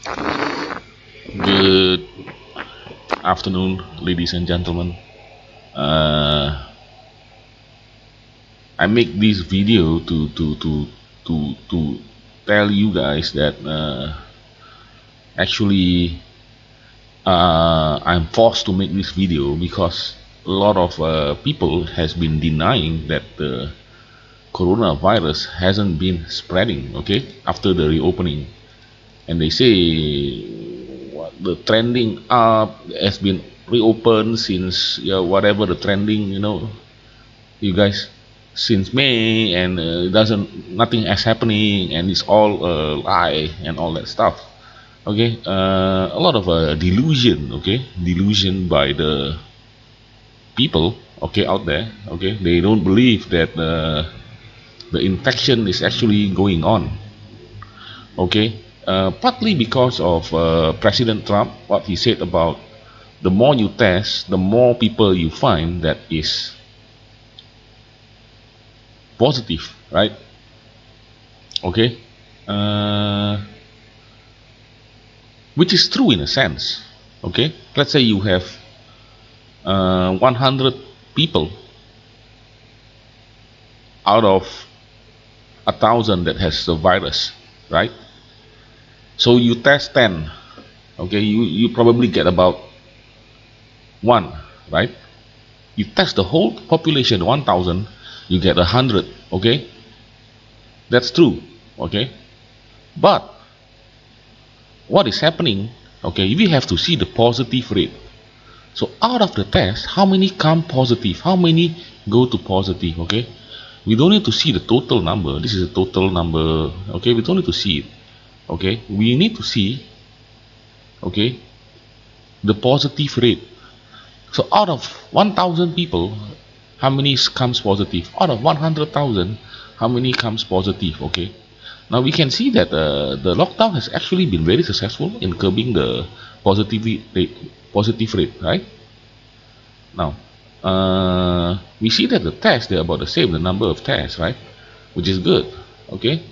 Good afternoon, ladies and gentlemen. Uh, I make this video to tell you guys that actually I'm forced to make this video because a lot of people has been denying that the coronavirus hasn't been spreading. Okay, after the reopening, and they say what the trending up has been reopened since whatever the trending, you guys, since May, and doesn't nothing is happening, and it's all a lie and all that stuff. Okay, a lot of delusion. Okay, delusion by the people. Okay, out there. Okay, they don't believe that the infection is actually going on. Okay, partly because of President Trump, what he said about the more you test, the more people you find that is positive, right? Okay, uh, which is true in a sense. Okay, let's say you have 100 people out of 1,000 that has the virus, right? So you test 10. Okay, you probably get about one, right? You test the whole population 1,000, you get 100. Okay, that's true. Okay, but what is happening? Okay, we have to see the positive rate. So out of the test, how many come positive? How many go to positive? Okay, we don't need to see the total number. This is a total number. Okay, we don't need to see it. Okay, we need to see, okay, the positive rate. So out of 1,000 people, how many comes positive? Out of 100,000, how many comes positive? Okay, now we can see that the lockdown has actually been very successful in curbing the positive rate, right? Now, we see that the tests, they're about the same, the number of tests, right? Which is good. Okay.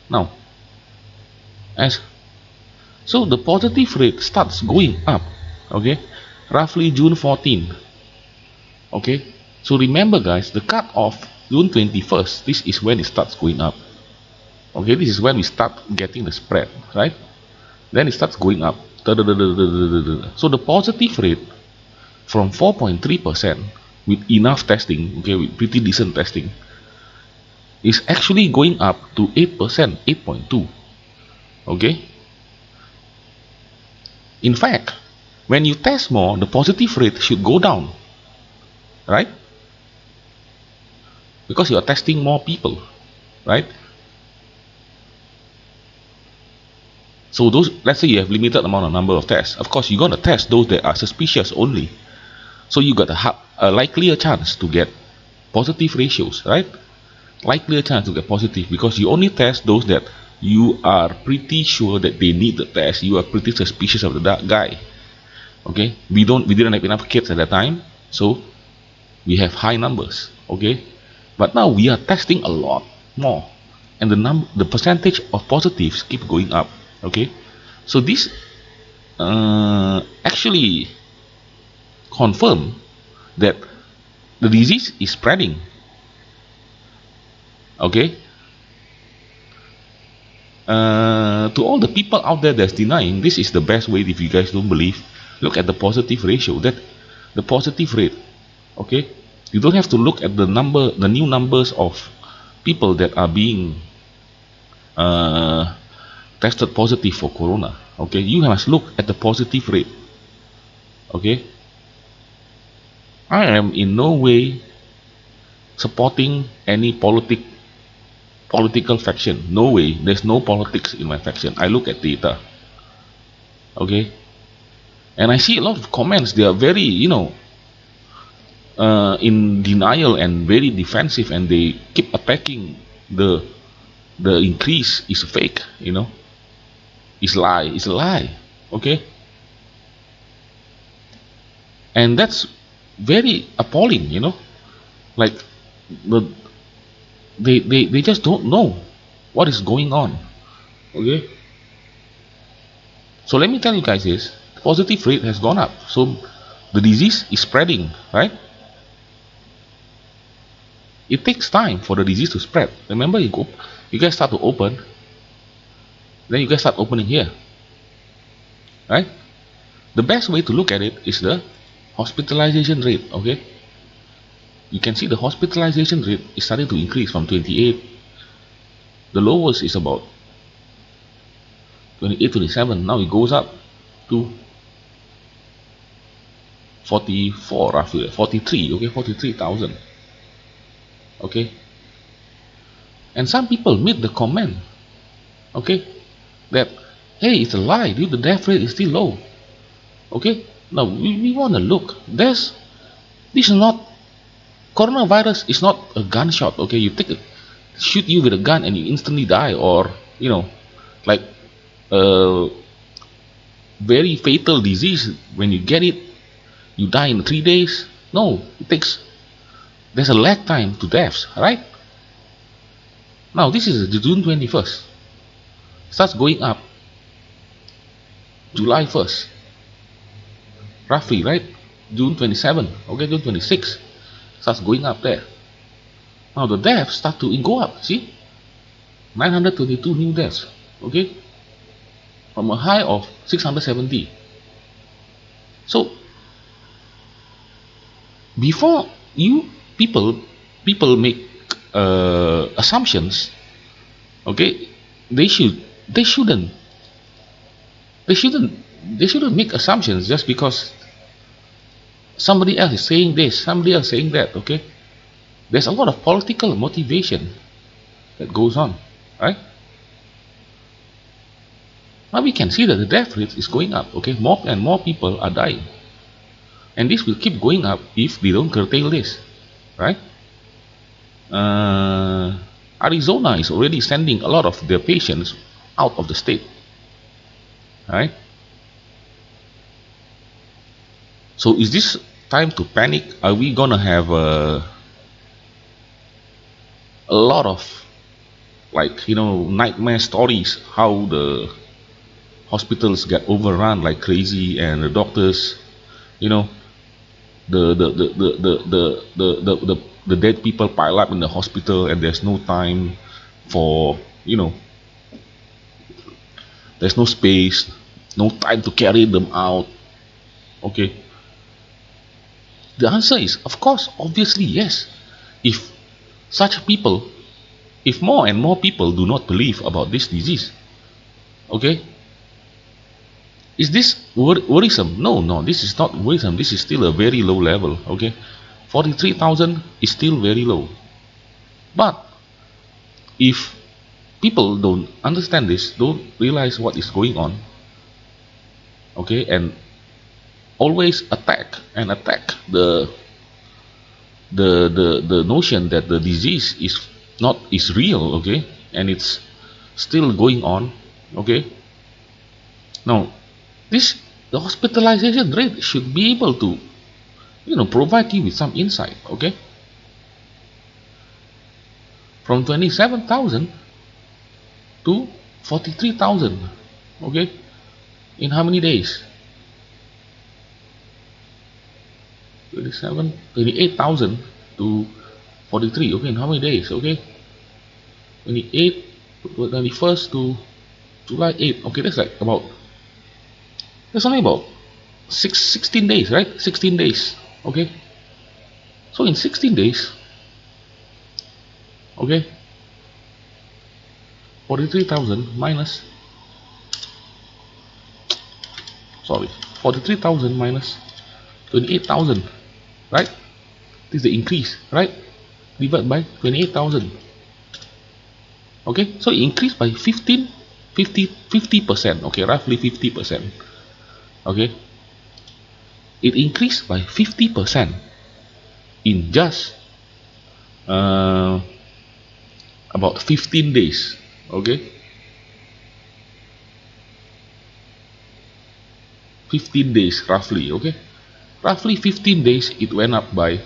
Now, as so the positive rate starts going up. Okay, roughly June 14. Okay, so remember, guys, the cut off June 21st. This is when it starts going up. Okay, this is when we start getting the spread, right? Then it starts going up. So the positive rate from 4.3% with enough testing, okay, with pretty decent testing, is actually going up to 8%, 8.2. Okay, in fact, when you test more, the positive rate should go down, right? Because you are testing more people, right? So those, let's say you have limited amount of number of tests, of course you're going to test those that are suspicious only. So you got a likelier chance to get positive ratios, right? Likelier chance to get positive because you only test those that you are pretty sure that they need the test. You are pretty suspicious of the guy. Okay, we didn't have enough kids at that time, so we have high numbers. Okay, but now we are testing a lot more, and the percentage of positives keep going up. Okay, so this actually confirm that the disease is spreading. Okay, to all the people out there that's denying, this is the best way. If you guys don't believe, look at the positive ratio, that the positive rate. Okay, you don't have to look at the new numbers of people that are being uh, tested positive for corona. Okay, you must look at the positive rate. Okay, I am in no way supporting any political faction. No way, there's no politics in my faction. I look at data. Okay, and I see a lot of comments, they are very, in denial and very defensive, and they keep attacking the increase is fake, it's a lie. Okay, and that's very appalling, like the they just don't know what is going on. Okay, So let me tell you guys this, the positive rate has gone up. So the disease is spreading, right? It takes time for the disease to spread. Remember, you guys start to open, then you guys start opening here, right? The best way to look at it is the hospitalization rate, okay? You can see the hospitalization rate is starting to increase from 28. The lowest is about 28, 27. Now it goes up to 44, roughly 43, okay, 43,000, okay. And some people made the comment, okay, that hey, it's a lie, dude, the death rate is still low, okay. Now we want to look, this is not, coronavirus is not a gunshot, okay. You shoot you with a gun and you instantly die, or like a very fatal disease. When you get it, you die in 3 days. No, there's a lag time to deaths, right? Now this is June 21st, starts going up July 1st, roughly, right? June 27, okay, June 26 starts going up there. Now the deaths start to go up, see, 922 new deaths, okay, from a high of 670. So before you people make assumptions, okay, they should they shouldn't they shouldn't they shouldn't make assumptions just because somebody else is saying this, somebody else saying that, okay. There's a lot of political motivation that goes on, right? Now we can see that the death rate is going up, okay. More and more people are dying, and this will keep going up if they don't curtail this, right? Arizona is already sending a lot of their patients out of the state, right? So is this time to panic? Are we gonna have a lot of, like, nightmare stories, how the hospitals get overrun like crazy, and the doctors, you know the dead people pile up in the hospital, and there's no time for, there's no space, no time to carry them out, okay. The answer is, of course, obviously, yes. If such people, if more and more people do not believe about this disease, okay, is this worrisome? No, this is not worrisome. This is still a very low level, okay. 43,000 is still very low. But if people don't understand this, don't realize what is going on, okay, and always attack the notion that the disease is real, okay, and it's still going on, okay. Now the hospitalization rate should be able to provide you with some insight, okay. From 27,000 to 43,000, okay, in how many days? 28,000 to 43, okay, in how many days? Okay, 28, 21st to July 8, okay, that's only about 16 days, right? 16 days, okay. So in 16 days, okay, 43,000 minus, sorry, 43,000 minus 28,000, right? This is the increase, right? Divided by 28,000, okay. So it increased by 50%, okay, roughly 50%, okay. It increased by 50% in just about 15 days, okay. 15 days roughly, okay. Roughly 15 days it went up by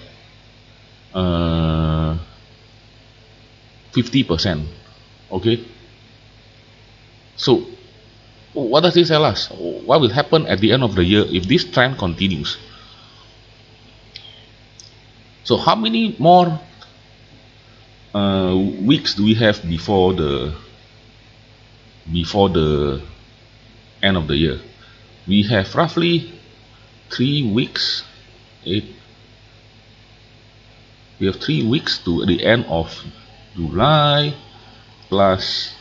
50%, okay. So What does this tell us? What will happen at the end of the year if this trend continues? So how many more weeks do we have before the end of the year? We have roughly 3 weeks. We have 3 weeks to the end of July, plus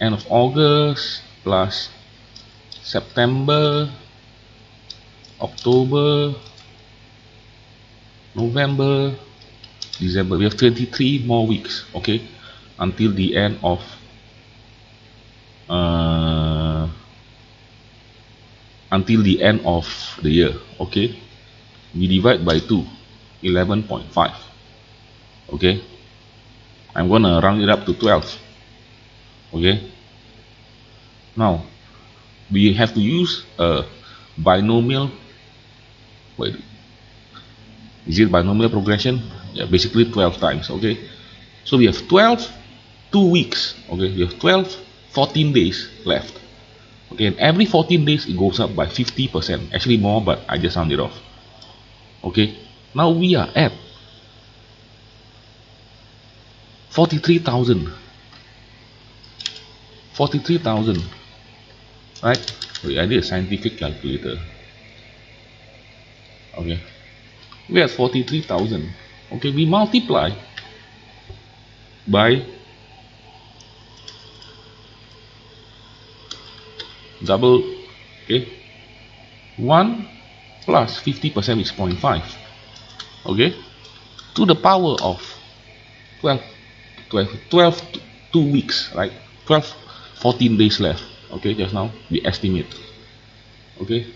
end of August, plus September, October, November, December. We have 23 more weeks, okay, until the end of uh, the year. Okay, we divide by 2, 11.5. Okay, I'm gonna round it up to 12. Okay, now we have to use a binomial. Wait, is it binomial progression? Yeah, basically 12 times. Okay, so we have 12 2 weeks. Okay, we have 12 14 days left. Okay, and every 14 days it goes up by 50%, actually more, but I just rounded off. Okay, now we are at 43,000. 43,000, right? Wait, I did a scientific calculator. Okay, we are at 43,000. Okay, we multiply by double. Okay, 1 plus 50% is 0.5. Okay, to the power of 12, 12 2 weeks, right? 12 14 days left. Okay, just now we estimate. Okay,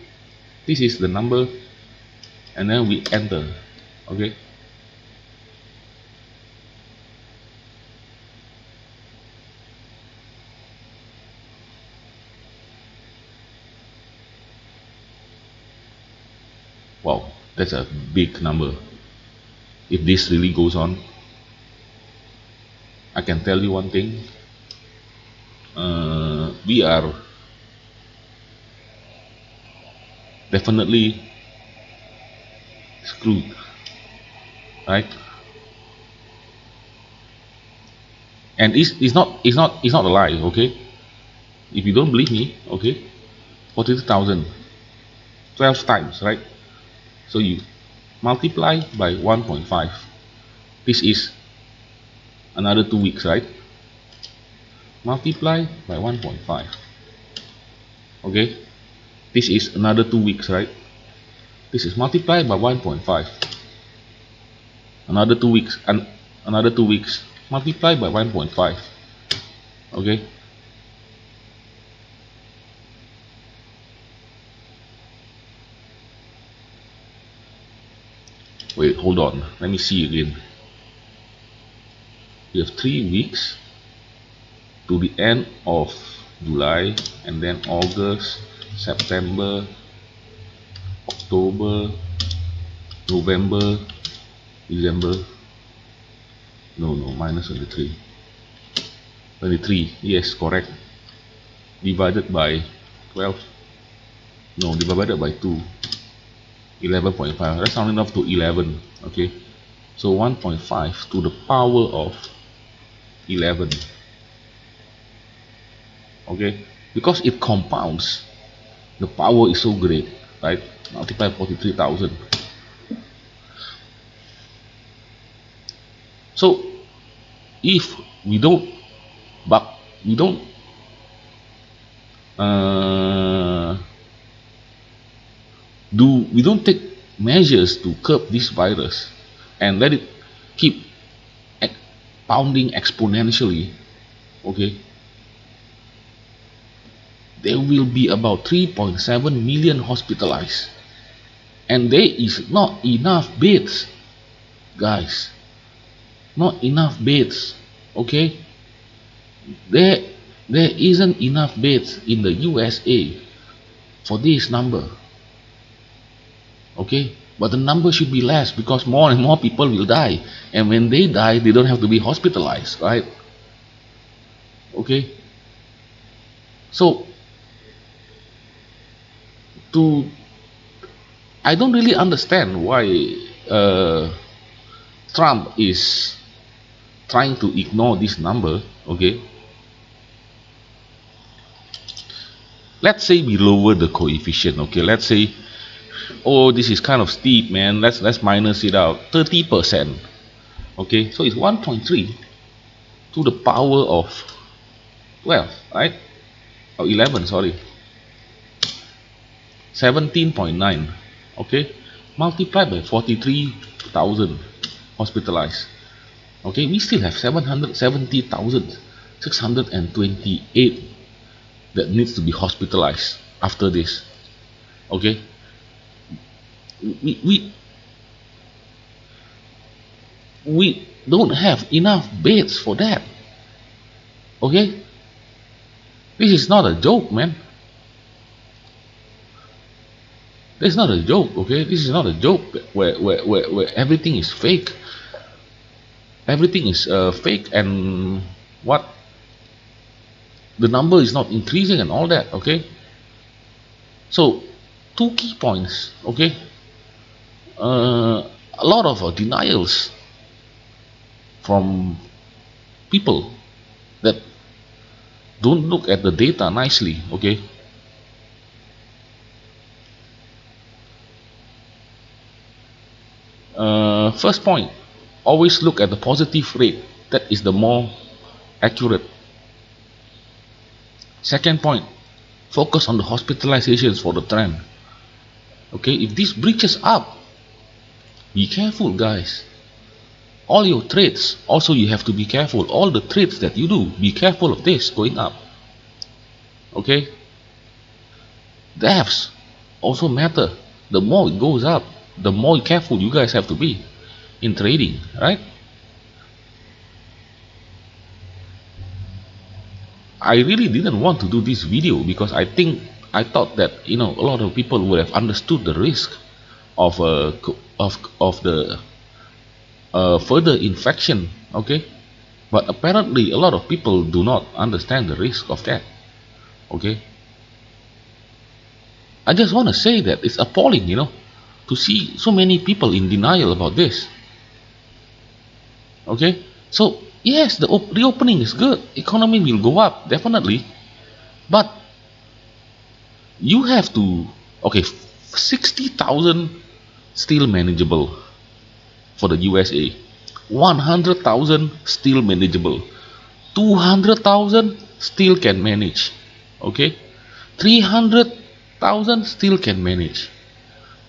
this is the number, and then we enter. Okay, wow, that's a big number. If this really goes on, I can tell you one thing, we are definitely screwed, right? And it's not a lie. Okay, if you don't believe me, okay, 42,000, 12 times, right? So you multiply by 1.5. This is another 2 weeks, right? Multiply by 1.5. Okay, this is another 2 weeks, right? This is multiplied by 1.5. Another 2 weeks, and another 2 weeks multiplied by 1.5. Okay, wait, hold on, let me see again. We have 3 weeks to the end of July, and then August, September, October, November, December. No, minus 23. 23, yes, correct. Divided by 12. No, divided by 2. 11.5. That's rounding up to 11. Okay, so 1.5 to the power of 11. Okay, because it compounds, the power is so great, right? Multiply 43,000. So if we don't, but we don't uh, we don't take measures to curb this virus and let it keep pounding exponentially, okay, there will be about 3.7 million hospitalized, and there is not enough beds, guys. Not enough beds. Okay, there isn't enough beds in the USA for this number. Okay, but the number should be less because more and more people will die, and when they die they don't have to be hospitalized, right? Okay, So to I don't really understand why uh, Trump is trying to ignore this number. Okay, let's say we lower the coefficient. Okay, let's say, oh, this is kind of steep, man, let's minus it out, 30%. Okay, so it's 1.3 to the power of 12, right? Oh, 11, sorry, 17.9. Okay, multiplied by 43,000 hospitalized. Okay, we still have 770,628 that needs to be hospitalized after this. Okay, we we don't have enough beds for that. Okay, this is not a joke, man. This is not a joke. Okay, this is not a joke where everything is fake. Everything is fake, and what, the number is not increasing and all that. Okay, so two key points. Okay, a lot of denials from people that don't look at the data nicely. Okay, first point, always look at the positive rate. That is the more accurate. Second point, focus on the hospitalizations for the trend. Okay, if this breaches up, be careful, guys. All your trades also, you have to be careful. All the trades that you do, be careful of this going up. Okay, deaths also matter. The more it goes up, the more careful you guys have to be in trading, right? I really didn't want to do this video because I thought that a lot of people would have understood the risk of the further infection. Okay, but apparently a lot of people do not understand the risk of that. Okay, I just want to say that it's appalling, to see so many people in denial about this. Okay, so yes, the reopening is good, economy will go up definitely, but you have to, okay, 60,000 still manageable for the USA, 100,000 still manageable, 200,000 still can manage. Okay, 300,000 still can manage.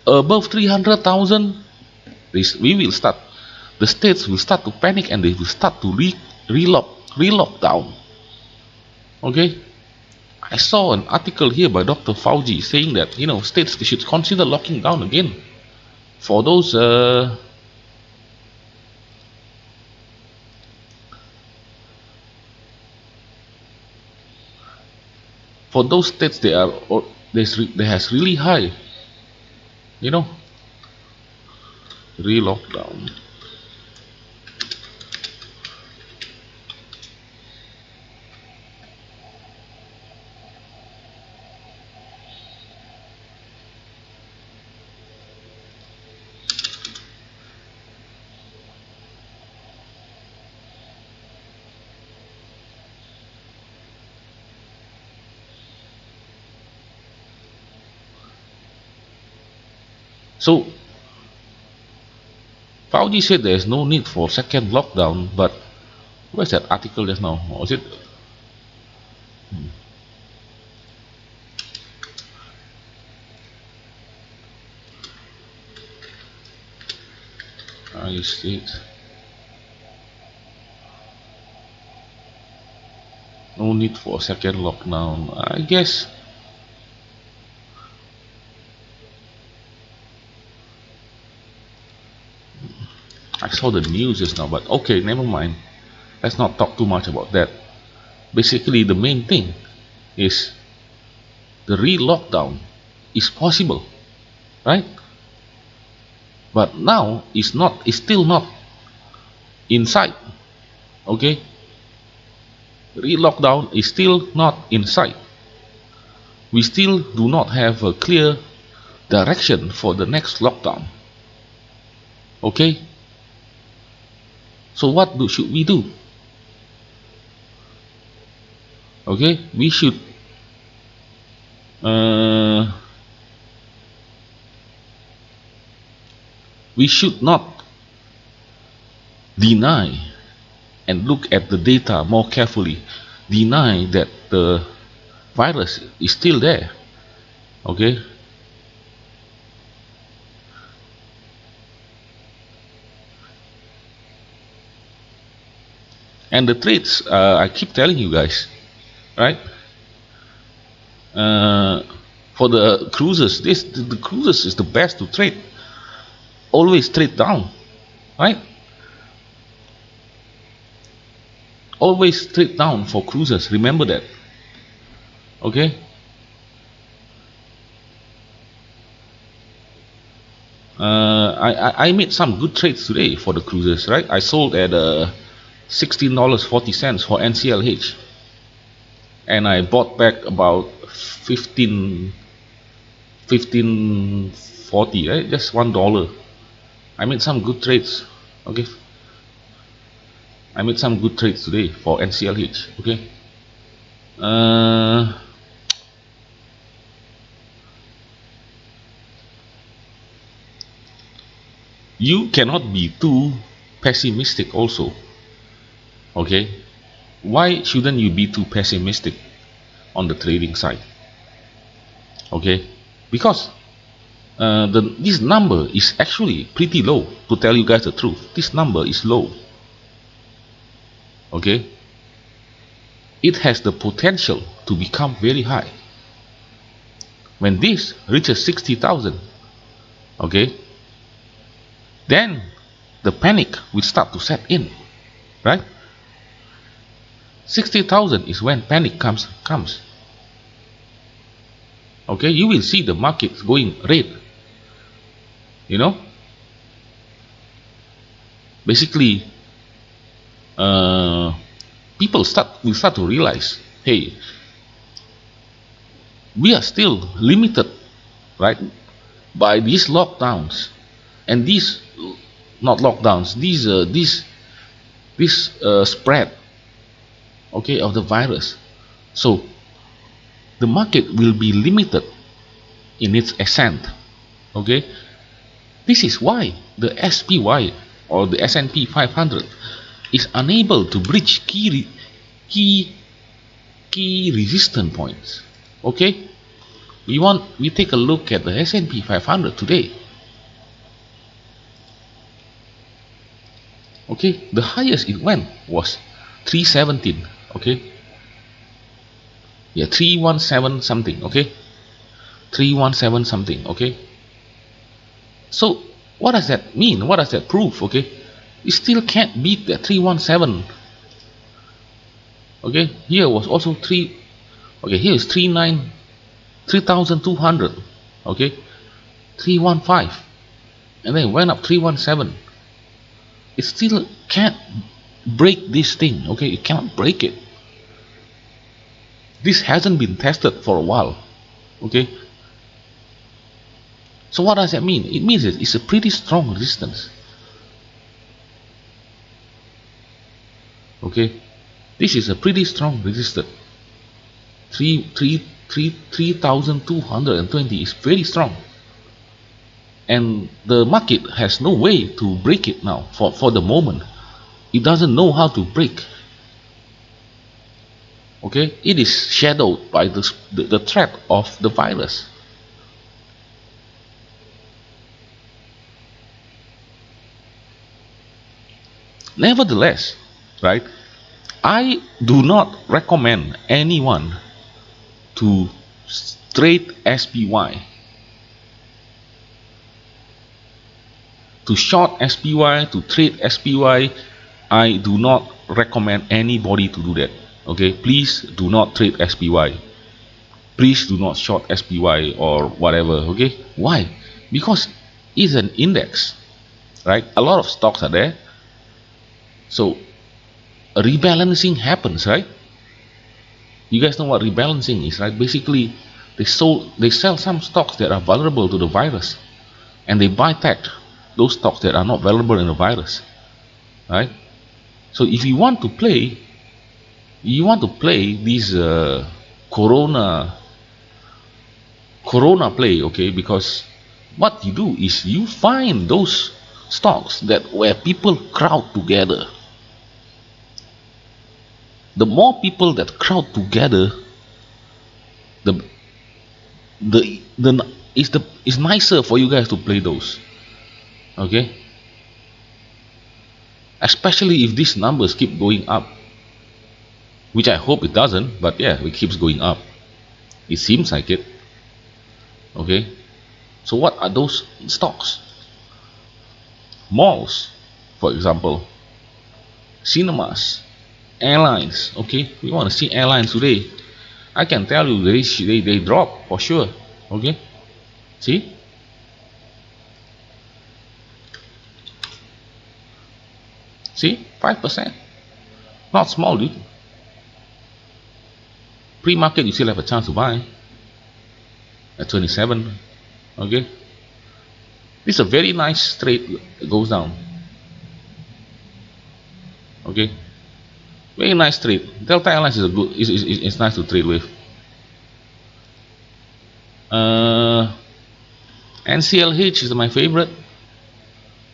Above 300,000, we will start, the states will start to panic and they will start to relock down. Okay, I saw an article here by Dr. Fauci saying that states should consider locking down again for those states they are, or they has really high, re-lockdown. So Fauci said there is no need for second lockdown, but where's that article just now? Or is it? I see it. No need for second lockdown. I guess I saw the news just now, but okay, never mind. Let's not talk too much about that. Basically, the main thing is the re-lockdown is possible, right? But now it's still not in sight. Okay, re-lockdown is still not in sight. we still do not have a clear direction for the next lockdown. Okay, so what should we do? Okay, uh, we should not deny and look at the data more carefully, deny that the virus is still there. Okay, and the trades, I keep telling you guys, right? uh, for the cruises, the cruises is the best to trade. Always trade down, right? Always trade down for cruises, remember that. Okay, I made some good trades today for the cruises, right? I sold at $16.40 for NCLH, and I bought back about 15.40, right? Just $1. I made some good trades. Okay, I made some good trades today for NCLH. Okay, you cannot be too pessimistic also. Okay, why shouldn't you be too pessimistic on the trading side? Okay, because this number is actually pretty low. To tell you guys the truth, this number is low. Okay, it has the potential to become very high. When this reaches 60,000, okay, then the panic will start to set in, right? 60,000 is when panic comes. Okay, you will see the markets going red. You know, basically, people will start to realize, hey, we are still limited, right, by these lockdowns, and these not lockdowns, this spread, okay, of the virus. So the market will be limited in its ascent. Okay, this is why the SPY or the S&P 500 is unable to breach key resistance points. Okay, we take a look at the S&P 500 today. Okay, the highest it went was 317. Okay, yeah, 317 something. Okay, 317 something. Okay, so what does that mean? What does that prove? Okay, you still can't beat that 317. Okay, here was also 3. Okay, here is 3,200. Okay, 315, and then went up 317. It still can't break this thing. Okay, it cannot break it. This hasn't been tested for a while. Okay, so what does that mean? It means it's a pretty strong resistance. Okay, this is a pretty strong resistance. 3,220 is very strong, and the market has no way to break it now. For the moment, it doesn't know how to break. Okay, it is shadowed by the threat of the virus. Nevertheless, right, I do not recommend anyone to trade SPY, to short SPY, to trade SPY. I do not recommend anybody to do that. Okay, please do not trade SPY. Please do not short SPY or whatever. Okay, why? Because it's an index, right? A lot of stocks are there, so a rebalancing happens, right? You guys know what rebalancing is, right? Basically, They sell some stocks that are vulnerable to the virus, and they buy tech those stocks that are not vulnerable in the virus, right? So if you want to play these corona play, okay, because what you do is you find those stocks that where people crowd together. The more people that crowd together, the it's nicer for you guys to play those, okay, especially if these numbers keep going up, which I hope it doesn't, but yeah, it keeps going up, it seems like it. Okay, so what are those stocks? Malls, for example, cinemas, airlines. Okay, we want to see airlines today. I can tell you they drop for sure. Okay, see, see, 5%, not small, dude. Pre-market you still have a chance to buy at 27. Okay, this is a very nice trade that goes down. Okay, very nice trade. Delta Airlines is a good is nice to trade with. NCLH is my favorite.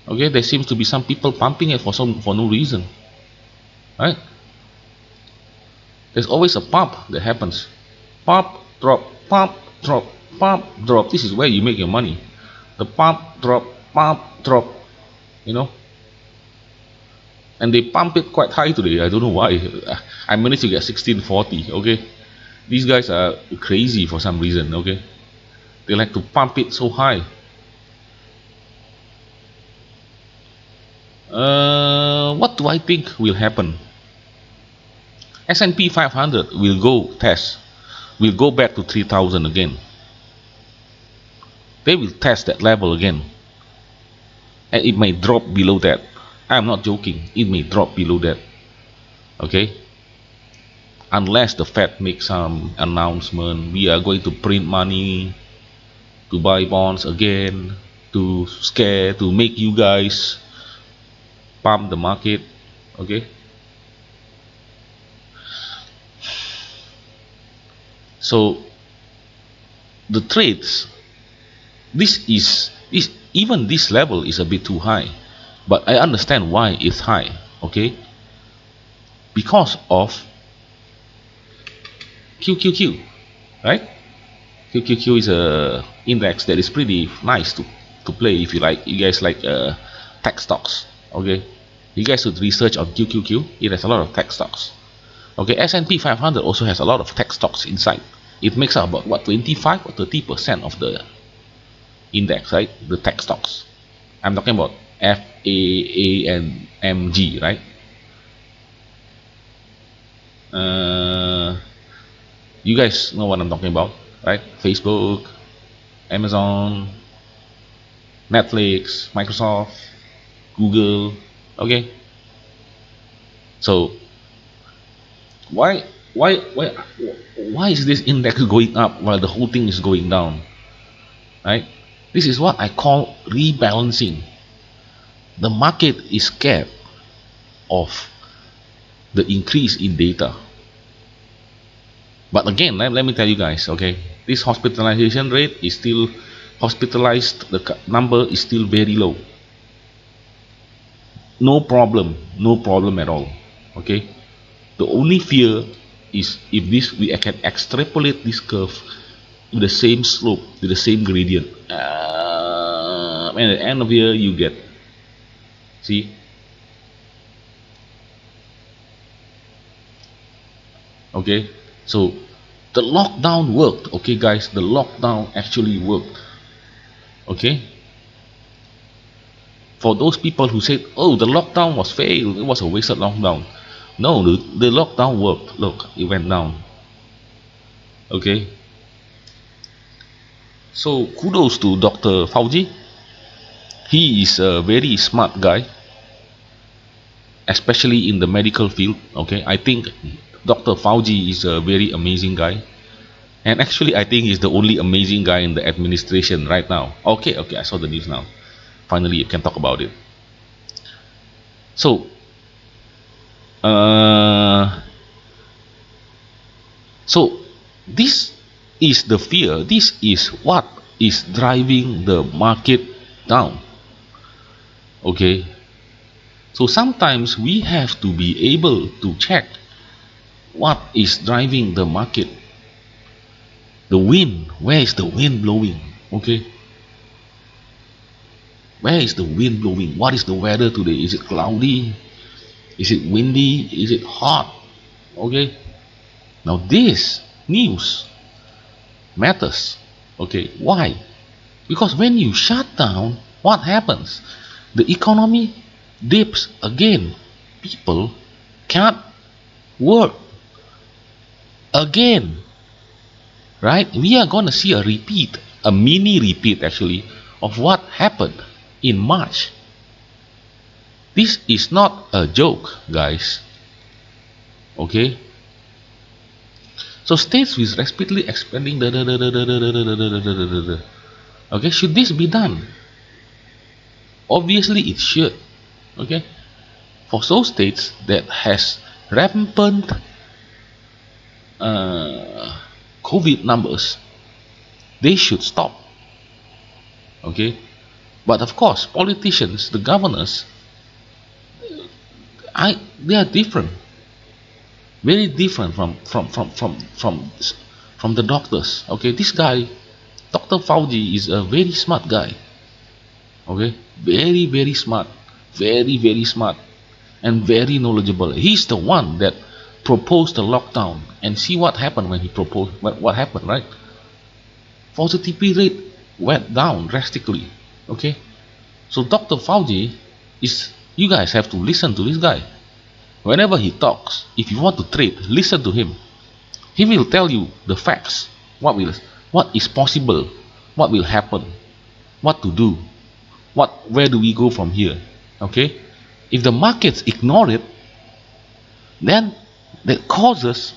Okay, there seems to be some people pumping it for no reason, right? There's always a pump that happens. Pump, drop, pump, drop, pump, drop. This is where you make your money. The pump, drop, you know. And they pump it quite high today. I don't know why. I managed to get 1640. Okay, these guys are crazy for some reason. Okay, they like to pump it so high. What do I think will happen? S&P 500 will go back to 3000 again. They will test that level again, and it may drop below that. I'm not joking, it may drop below that. Okay, unless the Fed makes some announcement, we are going to print money to buy bonds again, to scare, to make you guys pump the market. Okay, so the trades, even this level is a bit too high, but I understand why it's high. Okay, because of QQQ, right? QQQ is a index that is pretty nice to play if you guys like tech stocks. Okay, you guys should research on QQQ. It has a lot of tech stocks. Okay, S&P 500 also has a lot of tech stocks inside. It makes up about what, 25 or 30% of the index, right? The tech stocks. I'm talking about FAA and MG, right? You guys know what I'm talking about, right? Facebook, Amazon, Netflix, Microsoft, Google. Okay, so why why why why is this index going up while the whole thing is going down, right? This is what I call rebalancing. The market is scared of the increase in data, but again, let me tell you guys, okay, this hospitalization rate is still hospitalized, the number is still very low. No problem, no problem at all. Okay, the only fear is if this we can extrapolate this curve with the same slope, with the same gradient, and at the end of the year you get, see, okay, so the lockdown worked. Okay guys, the lockdown actually worked. Okay, for those people who said, oh, the lockdown was failed, it was a wasted lockdown, no, the lockdown worked. Look, it went down. Okay, so kudos to Dr. Fauci. He is a very smart guy, especially in the medical field. Okay, I think Dr. Fauci is a very amazing guy. And actually, I think he's the only amazing guy in the administration right now. Okay, okay, I saw the news now. Finally, you can talk about it. So, uh, so this is the fear. This is what is driving the market down. Okay. So sometimes we have to be able to check what is driving the market. The wind. Where is the wind blowing? Okay. Where is the wind blowing? What is the weather today? Is it cloudy? Is it windy? Is it hot? Okay. Now this news matters. Okay. Why? Because when you shut down, what happens? The economy dips again. People can't work again. Right? We are going to see a repeat, a mini repeat actually, of what happened in March. This is not a joke, guys. Okay? So states with rapidly expanding okay, should this be done? Obviously it should. Okay? For those states that has rampant COVID numbers, they should stop. Okay? But of course, politicians, the governors, they are different, very different from the doctors. Okay, this guy, Dr. Fauci, is a very smart guy. Okay, very smart, very smart, and very knowledgeable. He's the one that proposed the lockdown, and see what happened when he proposed. What happened, right? Positivity rate went down drastically. Okay, so Dr. Fauci is. You guys have to listen to this guy. Whenever he talks, if you want to trade, listen to him. He will tell you the facts. What is possible? What will happen? What to do? Where do we go from here? Okay? If the markets ignore it, then that causes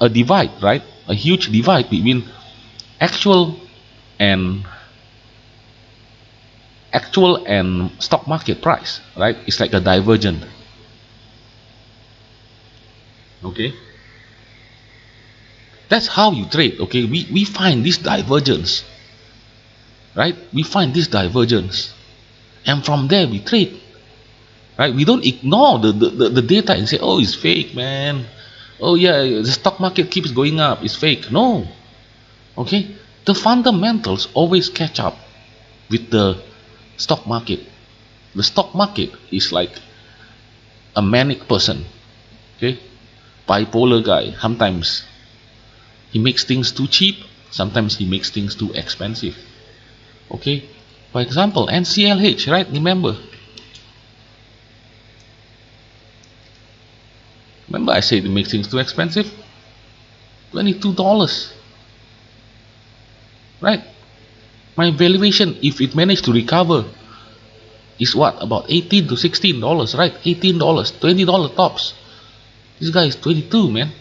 a divide, right? A huge divide between actual and stock market price, right? It's like a divergent. Okay? That's how you trade. Okay, we find this divergence, right? We find this divergence, and from there we trade, right? We don't ignore the data and say, oh, it's fake, man. Oh yeah, the stock market keeps going up, it's fake. No. Okay, the fundamentals always catch up with the stock market. The stock market is like a manic person. Okay, bipolar guy. Sometimes he makes things too cheap, sometimes he makes things too expensive. Okay, for example, NCLH, right? Remember I said it makes things too expensive. $22, right? My valuation, if it managed to recover, is what, about $18 to $16, right? $18, $20 tops. This guy is 22, man.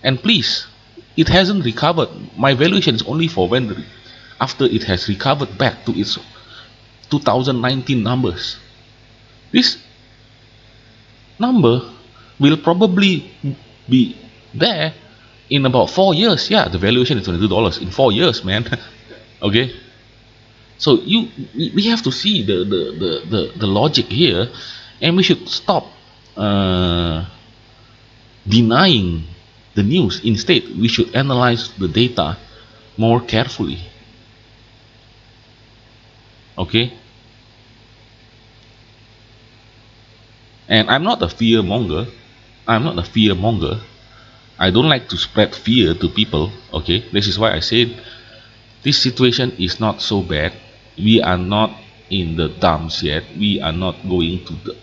And please, it hasn't recovered. My valuation is only for when after it has recovered back to its 2019 numbers. This number will probably be there in about 4 years. Yeah, the valuation is $22 in 4 years, man. Okay, so we have to see the logic here, and we should stop denying the news. Instead, we should analyze the data more carefully. Okay, and I'm not a fear monger. I don't like to spread fear to people. Okay, this is why I said this situation is not so bad. We are not in the dumps yet. We are not going to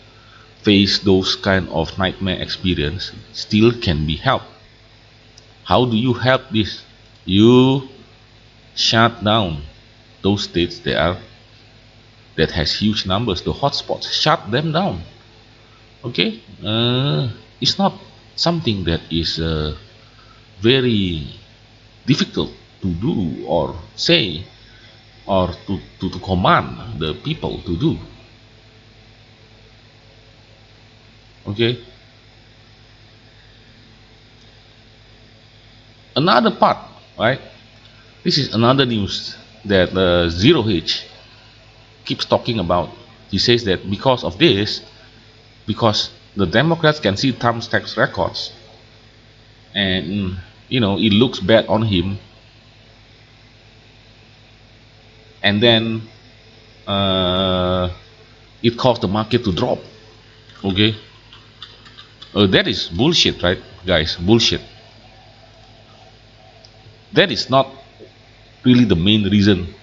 face those kind of nightmare experience. Still can be helped. How do you help this? You shut down those states that has huge numbers, the hotspots. Shut them down. Okay, it's not something that is very difficult to do or say or to command the people to do. Okay. Another part, right? This is another news that Zero H keeps talking about. He says that because of this, because the Democrats can see Trump's tax records, and it looks bad on him, and then uh, it caused the market to drop. Okay, that is bullshit, right, guys? Bullshit. That is not really the main reason.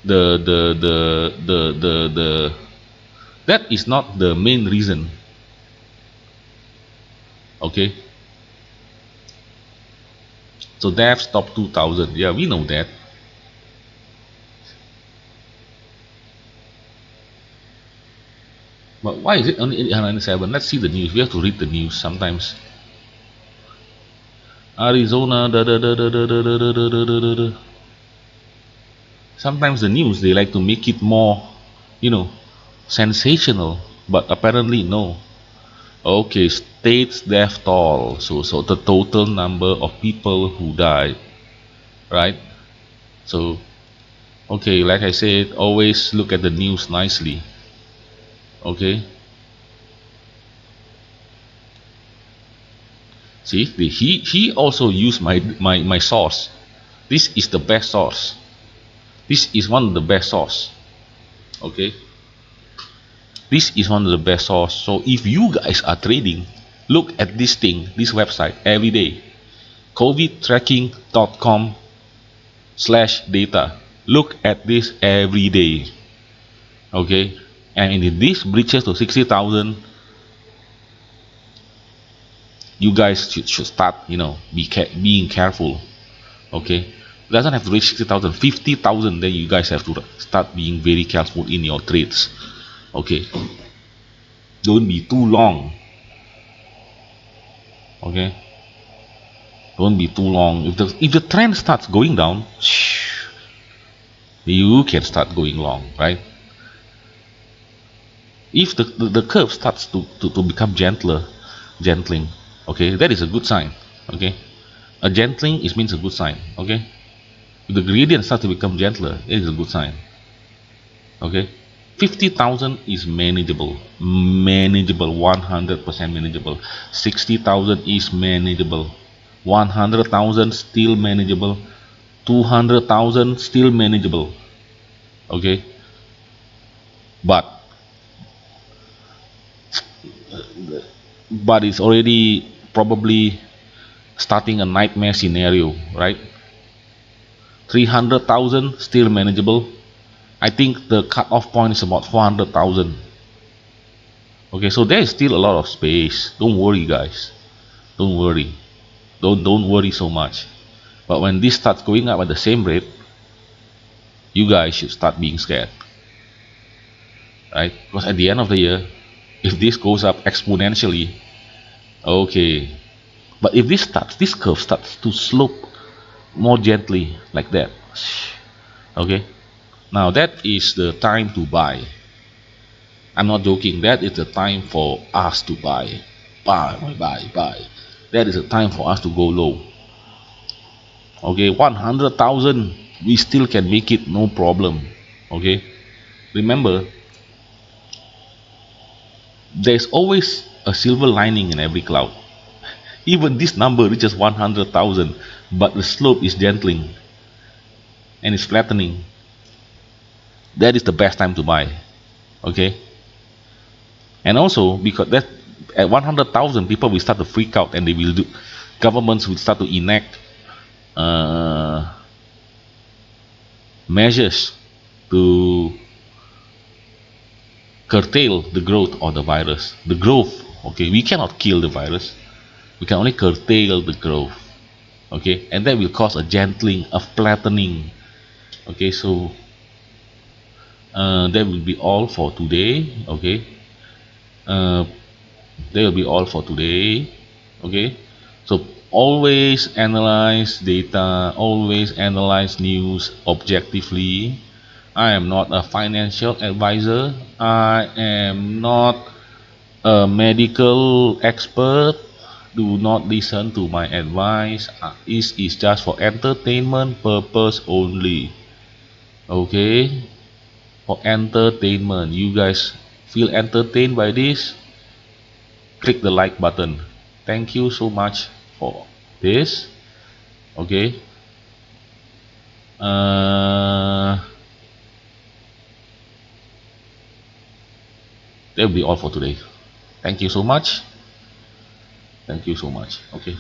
The that is not the main reason. Okay, so they have stopped 2000. Yeah, we know that. But why is it only 897? Let's see the news. We have to read the news sometimes. Arizona. Sometimes the news they like to make it more, you know, sensational. But apparently no. Okay, state's death toll. So the total number of people who died, right? So okay, like I said, always look at the news nicely. Okay. See, he also used my source. This is the best source. This is one of the best source. Okay. This is one of the best source. So if you guys are trading, look at this thing, this website every day. covidtracking.com/data. Look at this every day. Okay. And if this breaches to 60,000, you guys should start, being careful. Okay. It doesn't have to reach 60,000, 50,000, then you guys have to start being very careful in your trades. Okay. Don't be too long. Okay. Don't be too long. If the trend starts going down, you can start going long, right? If the curve starts to become gentling, okay, that is a good sign. Okay. A gentling means a good sign. Okay. If the gradient starts to become gentler, it is a good sign. Okay. 50,000 is manageable. Manageable. 100% manageable. 60,000 is manageable. 100,000 still manageable. 200,000 still manageable. Okay. But it's already probably starting a nightmare scenario, right? 300,000 still manageable. I think the cut-off point is about 400,000. Okay, so there is still a lot of space. Don't worry, guys. Don't worry. Don't worry so much. But when this starts going up at the same rate, you guys should start being scared, right? Because at the end of the year, if this goes up exponentially, okay. But if this curve starts to slope more gently like that, okay, now that is the time to buy. I'm not joking. That is the time for us to buy. Buy. That is the time for us to go low. Okay, 100,000, we still can make it, no problem. Okay, remember, there's always a silver lining in every cloud. Even this number reaches 100,000, but the slope is gentling and it's flattening. That is the best time to buy. Okay, and also because that at 100,000 people will start to freak out, and governments will start to enact uh, measures to curtail the growth of the virus. The growth, okay, we cannot kill the virus, we can only curtail the growth. Okay, and that will cause a gentling, a flattening. Okay, so that will be all for today. Okay, that will be all for today. Okay, so Always analyze data, always analyze news objectively. I am not a financial advisor, I am not a medical expert. Do not listen to my advice. This is just for entertainment purpose only. Okay, for entertainment. You guys feel entertained by this? Click the like button. Thank you so much for this. Okay. uh, that will be all for today. Thank you so much. Thank you so much. Okay.